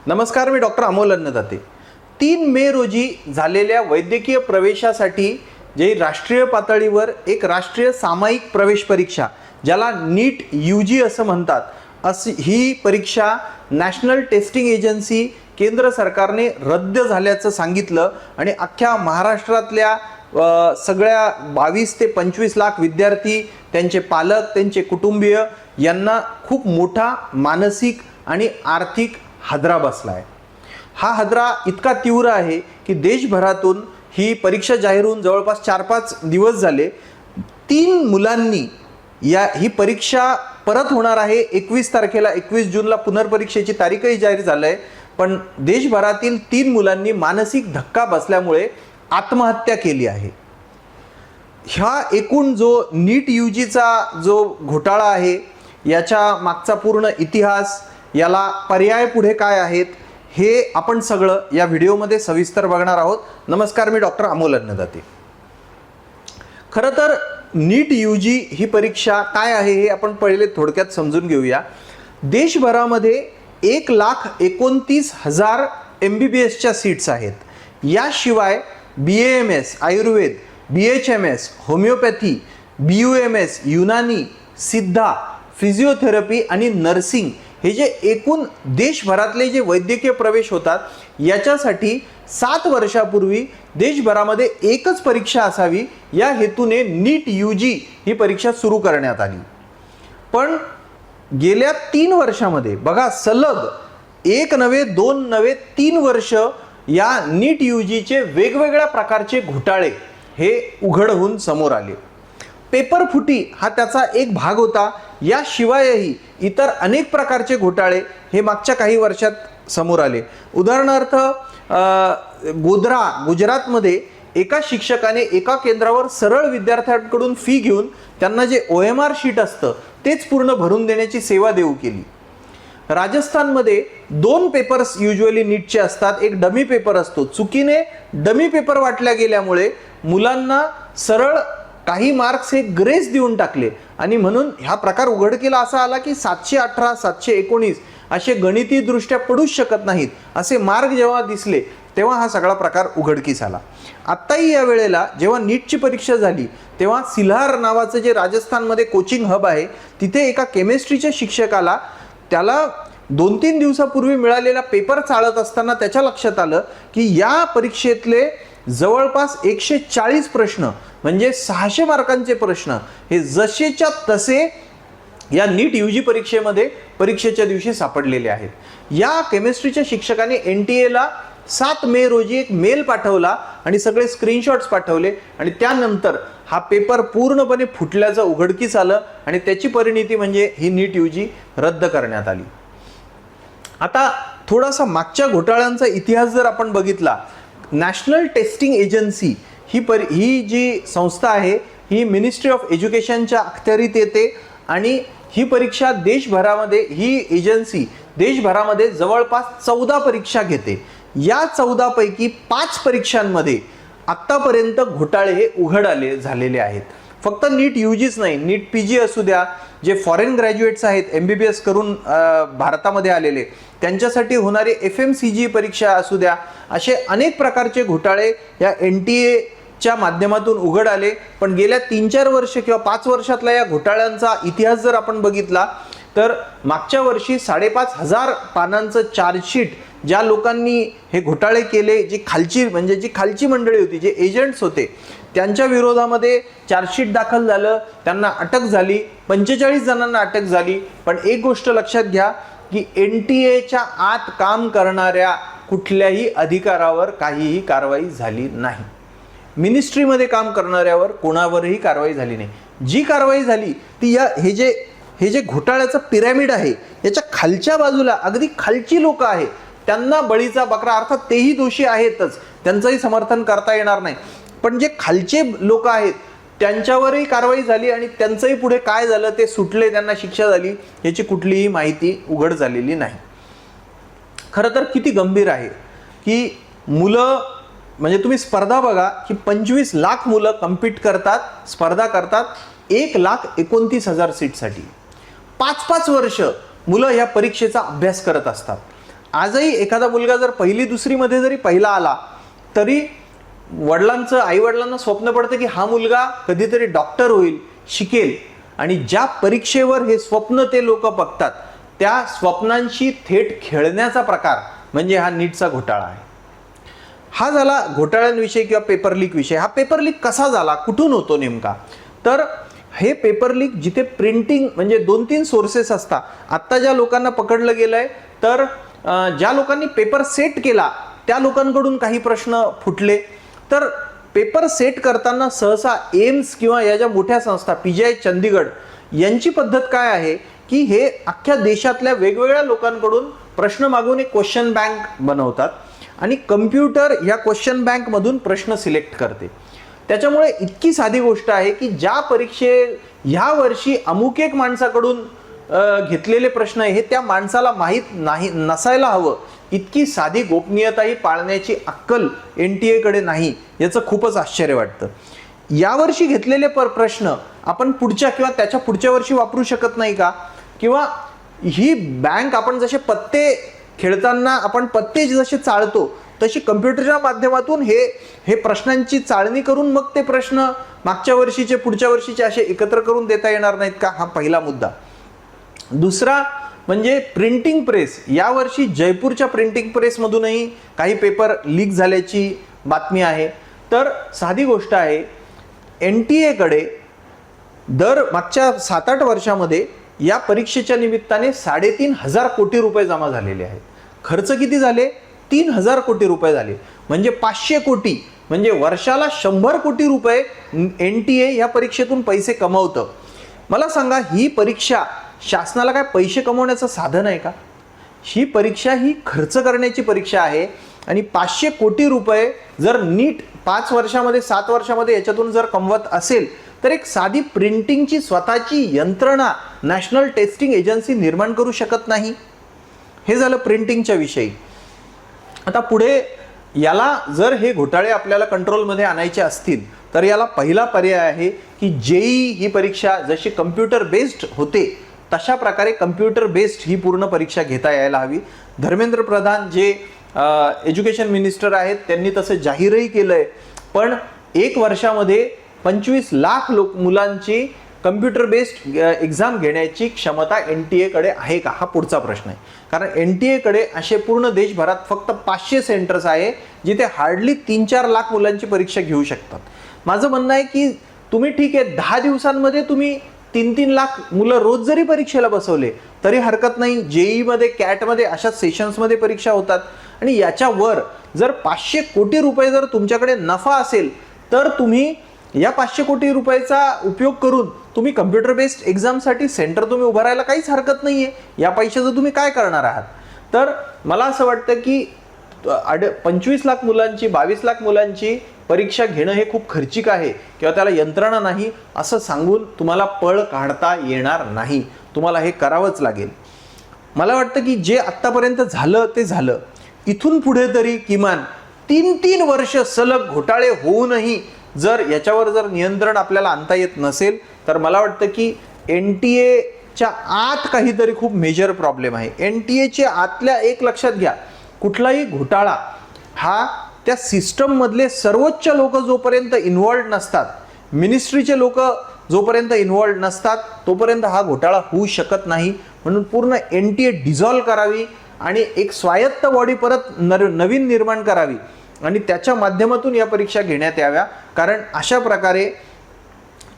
नमस्कार, मी डॉक्टर अमोल अन्नदाते। 3 मे रोजी झालेल्या वैद्यकीय प्रवेशासाठी जे राष्ट्रीय पातळीवर एक राष्ट्रीय सामायिक प्रवेश परीक्षा ज्याला नीट यूजी असं म्हणतात, अशी ही परीक्षा नॅशनल टेस्टिंग एजन्सी केंद्र सरकारने रद्द झाल्याचं सांगितलं आणि अख्ख्या महाराष्ट्रातल्या सगळ्या 22 ते 25 लाख विद्यार्थी, त्यांचे पालक, त्यांचे कुटुंबीय यांना खूप मोठा मानसिक आणि आर्थिक हादरा बसलाय। हा हादरा इतका तीव्र आहे की देशभरातून ही परीक्षा जाहीर होऊन जवळपास 4-5 दिवस झाले। 3 मुलांनी ही परीक्षा परत होणार आहे 21 तारखेला, 21 जूनला पुनर्परीक्षेची तारीखही जाहीर झाली आहे, पण देशभरातील 3 मुलांनी मानसिक धक्का बसल्यामुळे आत्महत्या केली आहे। ह्या एकूण जो नीट यूजीचा जो घोटाळा आहे याच्या मागचा पूर्ण इतिहास, याला पर्याय पुढे काय आहेत, हे आपण सगळं या व्हिडिओमध्ये सविस्तर बघणार आहोत। नमस्कार, मी डॉक्टर अमोल अन्नदाते। खरं तर नीट यूजी ही परीक्षा काय आहे हे आपण पहिले थोडक्यात समजून घेऊया। देशभरामध्ये 1,29,000 MBBSच्या सीट्स आहेत। याशिवाय BAMS Ayurveda, BHMS homeopathy, BUMS Unani, सिद्धा, फिजिओथेरपी आणि नर्सिंग हे जे एकूण देशभरातले जे वैद्यकीय प्रवेश होतात याच्यासाठी 7 वर्षापूर्वी देशभरामध्ये एकच परीक्षा असावी या हेतूने नीट यूजी ही परीक्षा सुरू करण्यात आली। पण गेल्या 3 वर्षामध्ये बघा, सलग 1 नव्हे 2 नव्हे 3 वर्ष या नीट यूजीचे वेगवेगळ्या प्रकारचे घोटाळे हे उघड होऊन समोर आले। पेपर फुटी हा त्याचा एक भाग होता। याशिवायही इतर अनेक प्रकारचे घोटाळे हे मागच्या काही वर्षात समोर आले। उदाहरणार्थ गोध्रा गुजरातमध्ये एका शिक्षकाने एका केंद्रावर सरळ विद्यार्थ्यांकडून फी घेऊन त्यांना जे OMR शीट असतं तेच पूर्ण भरून देण्याची सेवा देऊ केली। राजस्थानमध्ये 2 पेपर्स युजुअली नीटचे असतात, एक डमी पेपर असतो। चुकीने डमी पेपर वाटल्या गेल्यामुळे मुलांना सरळ काही मार्क्स हे ग्रेस देऊन टाकले आणि म्हणून हा प्रकार उघडकीला असा आला की 718, 719 असे गणितीय दृष्ट्या पडूच शकत नाहीत असे मार्क जेव्हा दिसले तेव्हा हा सगळा प्रकार उघडकीस आला। आत्ताही या वेळेला जेव्हा नीटची परीक्षा झाली तेव्हा सिल्हार नावाचं जे राजस्थानमध्ये कोचिंग हब आहे तिथे एका केमिस्ट्रीच्या शिक्षकाला त्याला 2-3 दिवसापूर्वी मिळालेला पेपर चाळत असताना त्याच्या लक्षात आलं की या परीक्षेतले जवळपास 140 प्रश्न म्हणजे 600 मार्कांचे प्रश्न हे जसेच्या तसे या नीट यूजी परीक्षेमध्ये परीक्षेच्या दिवशी सापडलेले आहेत। या केमिस्ट्रीच्या शिक्षकाने NTA ला 7 मे रोजी एक मेल पाठवला आणि सगळे स्क्रीनशॉट्स पाठवले आणि त्यानंतर हा पेपर पूर्णपणे फुटल्याचं उघडकीस आलं आणि त्याची परिणिती म्हणजे ही नीट यूजी रद्द करण्यात आली। आता थोडासा मागच्या घोटाळ्यांचा इतिहास जर आपण बघितला, नॅशनल टेस्टिंग एजन्सी ही जी संस्था आहे ही मिनिस्ट्री ऑफ एज्युकेशनच्या अखत्यारीत येते आणि ही परीक्षा देशभरामध्ये, ही एजन्सी देशभरामध्ये जवळपास 14 परीक्षा घेते। या 14 पैकी 5 परीक्षांमध्ये आत्तापर्यंत घोटाळे हे उघड झालेले आहेत। फक्त नीट यूजीच नाही, नीट PG असू द्या, जे फॉरेन ग्रॅज्युएट्स आहेत MBBS करून भारतामध्ये आलेले त्यांच्यासाठी होणारी FMCG परीक्षा असू द्या, असे अनेक प्रकारचे घोटाळे या NTA च्या माध्यमातून उघड आले। पण गेल्या 3-4 वर्ष किंवा 5 वर्षातला या घोटाळ्यांचा इतिहास जर आपण बघितला तर मागच्या वर्षी 5,500 पानांचं चार्जशीट ज्या लोकांनी हे घोटाळे केले, जी खालची मंडळी होती, जे एजंट्स होते, त्यांच्या विरोधामध्ये चार्जशीट दाखल झालं, त्यांना अटक झाली, 45 जणांना अटक झाली। पण एक गोष्ट लक्षात घ्या की NTA आत काम करणाऱ्या कुठल्याही अधिकारावर काहीही कारवाई झाली नाही। मिनिस्ट्रीमध्ये काम करणाऱ्यावर कोणावरही कारवाई झाली नाही। जी कारवाई झाली ती हे जे घोटाळ्याचं पिरॅमिड आहे याच्या खालच्या बाजूला अगदी खालची लोक आहेत त्यांना बळीचा बकरा, अर्थात तेही दोषी आहेतच, त्यांचंही समर्थन करता येणार नाही, पण जे खालचे लोक आहेत त्यांच्यावरही कारवाई झाली आणि त्यांचंही पुढे काय झालं ते सुटले, त्यांना शिक्षा झाली, याची कुठलीही माहिती उघड झालेली नाही। खरं तर किती गंभीर आहे की मुलं, म्हणजे तुम्ही स्पर्धा बघा की 25 लाख मुलं कम्पीट करतात, स्पर्धा करतात 1,29,000 सीटसाठी। 5-5 वर्ष मुलं या परीक्षेचा अभ्यास करत असतात आजही एखादा मुलगा जर पहिली दुसरीमध्ये जरी पहिला आला तरी वडिलांचं आई वडिलांना स्वप्न पडतं की हा मुलगा कधीतरी डॉक्टर होईल, शिकेल, आणि ज्या परीक्षेवर हे स्वप्न ते लोक बघतात त्या स्वप्नांशी थेट खेळण्याचा प्रकार म्हणजे हा नीटचा घोटाळा आहे. हा झाला घोटाळ्यांविषयी किंवा पेपर लीक विषय. हा पेपर लीक कसा झाला, कुठून होतो नेमका? तर हे पेपर लीक जिथे प्रिंटिंग म्हणजे 2-3 सोर्सेस असतात. आत्ता ज्या लोकांना पकडलं गेलंय तर ज्या लोकांनी पेपर सेट केला त्या लोकांकडून काही प्रश्न फुटले. तर पेपर सेट करताना सहसा एम्स किंवा या ज्या मोठ्या संस्था PGI चंदीगड यांची पद्धत काय आहे की हे अख्ख्या देशातल्या वेगवेगळ्या लोकांकडून प्रश्न मागून एक क्वेश्चन बँक बनवतात आणि कम्प्युटर या क्वेश्चन बँकमधून प्रश्न सिलेक्ट करते. त्याच्यामुळे इतकी साधी गोष्ट आहे की ज्या ह्या वर्षी अमुक एक माणसाकडून घेतलेले प्रश्न आहे हे त्या माणसाला माहीत नाही नसायला हवं. इतकी साधी गोपनीयताही पाळण्याची अक्कल NTA कडे नाही, याचं खूपच आश्चर्य वाटतं. यावर्षी घेतलेले प्रश्न आपण पुढच्या किंवा त्याच्या पुढच्या वर्षी वापरू शकत नाही का? किंवा ही बँक आपण जसे पत्ते खेळताना आपण पत्ते जसे चाळतो तशी कम्प्युटरच्या माध्यमातून हे प्रश्नांची चाळणी करून मग ते प्रश्न मागच्या वर्षीचे पुढच्या वर्षीचे असे एकत्र करून देता येणार नाहीत का? हा पहिला मुद्दा. दुसरा म्हणजे प्रिंटिंग प्रेस. यावर्षी जयपूरच्या प्रिंटिंग प्रेसमधूनही काही पेपर लीक झाल्याची बातमी आहे. तर साधी गोष्ट आहे, NTA कडे दर मागच्या 7-8 वर्षामध्ये या परीक्षेच्या निमित्ताने 3,500 कोटी रुपये जमा झालेले आहेत. खर्च किती झाले? 3,000 कोटी रुपये झाले. म्हणजे 500 कोटी म्हणजे वर्षाला 100 कोटी रुपये NTA या परीक्षेतून पैसे कमवतं. मला सांगा, ही परीक्षा शासनाला काय पैसे कमवण्याचं साधन आहे का? ही परीक्षा ही खर्च करण्याची परीक्षा आहे आणि 500 कोटी रुपये जर नीट 5 वर्षामध्ये 7 वर्षामध्ये याच्यातून जर कमवत असेल तर एक साधी प्रिंटिंगची स्वतःची यंत्रणा नॅशनल टेस्टिंग एजन्सी निर्माण करू शकत नाही. हे झालं प्रिंटिंगच्या विषयी. आता पुढे याला जर हे घोटाळे आपल्याला कंट्रोलमध्ये आणायचे असतील तर याला पहिला पर्याय आहे की JEE ही परीक्षा जशी कम्प्युटर बेस्ड होते तशा प्रकारे कम्प्युटर बेस्ड ही पूर्ण परीक्षा घेता यायला हवी. धर्मेंद्र प्रधान जे एज्युकेशन मिनिस्टर आहेत त्यांनी तसं जाहीरही केलंय. पण 1 वर्षामध्ये 25 लाख मुलांची कम्प्युटर बेस्ड एक्झाम घेण्याची क्षमता NTA कडे आहे का? हा पुढचा प्रश्न आहे. कारण NTA कडे असे पूर्ण देशभरात फक्त 500 सेंटर्स आहे जिथे हार्डली 3-4 लाख मुलांची परीक्षा घेऊ शकतात. माझं म्हणणं आहे की तुम्ही ठीक आहे 10 दिवसांमध्ये तुम्ही 3-3 लाख मुलं रोज जरी परीक्षेला बसवले तरी हरकत नाही. JEE मध्ये CAT मध्ये अशा सेशन्समध्ये परीक्षा होतात. आणि याच्यावर जर 500 कोटी रुपये जर तुमच्याकडे नफा असेल तर तुम्ही या 500 कोटी रुपयाचा उपयोग करून तुम्ही कम्प्युटर बेस्ड एक्झामसाठी सेंटर तुम्ही उभारायला काहीच हरकत नाहीये. या पैशाचं तुम्ही काय करणार आहात? तर मला असं वाटतं की 25 लाख मुलांची 22 लाख मुलांची परीक्षा घेणं हे खूप खर्चिक आहे किंवा त्याला यंत्रणा नाही असं सांगून तुम्हाला पळ काढता येणार नाही. तुम्हाला हे करावंच लागेल. मला वाटतं की जे आत्तापर्यंत झालं ते झालं. इथून पुढे तरी किमान 3-3 वर्ष सलग घोटाळे होऊनही जर याच्यावर जर नियंत्रण आपल्याला आणता येत नसेल तर मला वाटतं की NTA आत काहीतरी खूप मेजर प्रॉब्लेम आहे. NTA आतल्या एक लक्षात घ्या, कुठलाही घोटाळा हा त्या सिस्टम मधले सर्वोच्च लोक जोपर्यंत इन्व्हॉल्ड नसतात, मिनिस्ट्रीचे लोक जोपर्यंत इन्व्हॉल्ड नसतात तोपर्यंत हा घोटाळा होऊ शकत नाही. म्हणून पूर्ण NTA डिझॉल्व करावी आणि एक स्वायत्त बॉडी परत नवीन निर्माण करावी आणि त्याच्या माध्यमातून या परीक्षा घेण्यात याव्या. कारण अशा प्रकारे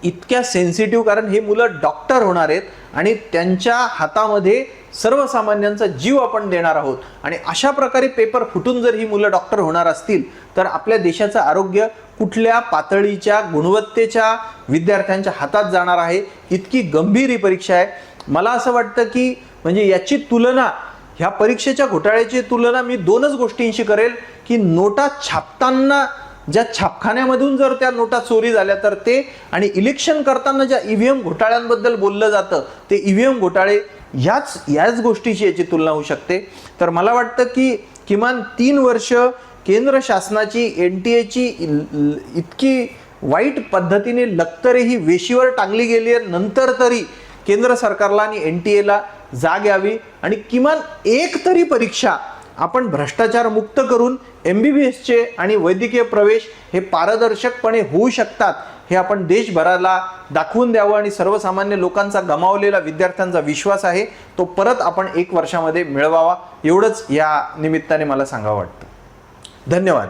इतक्या सेन्सिटिव्ह, कारण हे मुलं डॉक्टर होणार आहेत आणि त्यांच्या हातामध्ये सर्वसामान्यांचा जीव आपण देणार आहोत आणि अशा प्रकारे पेपर फुटून जर ही मुलं डॉक्टर होणार असतील तर आपल्या देशाचं आरोग्य कुठल्या पातळीच्या गुणवत्तेच्या विद्यार्थ्यांच्या हातात जाणार आहे. इतकी गंभीर ही परीक्षा आहे. मला असं वाटतं की म्हणजे याची तुलना, ह्या परीक्षेच्या घोटाळ्याची तुलना मी 2च गोष्टींशी करेल की नोटा छापताना ज्या छापखान्यामधून जर त्या नोटा चोरी झाल्या तर ते, आणि इलेक्शन करताना ज्या EVM घोटाळ्यांबद्दल बोललं जातं ते EVM घोटाळे, याच गोष्टीची याची तुलना होऊ शकते. तर मला वाटतं की किमान 3 वर्ष केंद्र शासनाची NTA इतकी वाईट पद्धतीने लक्तरे ही वेशीवर टांगली गेली आहे, नंतर तरी केंद्र सरकारला आणि NTA ला जाग यावी आणि किमान एक तरी परीक्षा आपण भ्रष्टाचार मुक्त करून MBBSचे आणि वैद्यकीय प्रवेश हे पारदर्शकपणे होऊ शकतात हे आपण देशभराला दाखवून द्यावं आणि सर्वसामान्य लोकांचा गमावलेला विद्यार्थ्यांचा विश्वास आहे तो परत आपण 1 वर्षामध्ये मिळवावा एवढंच या निमित्ताने मला सांगावं वाटतं. धन्यवाद.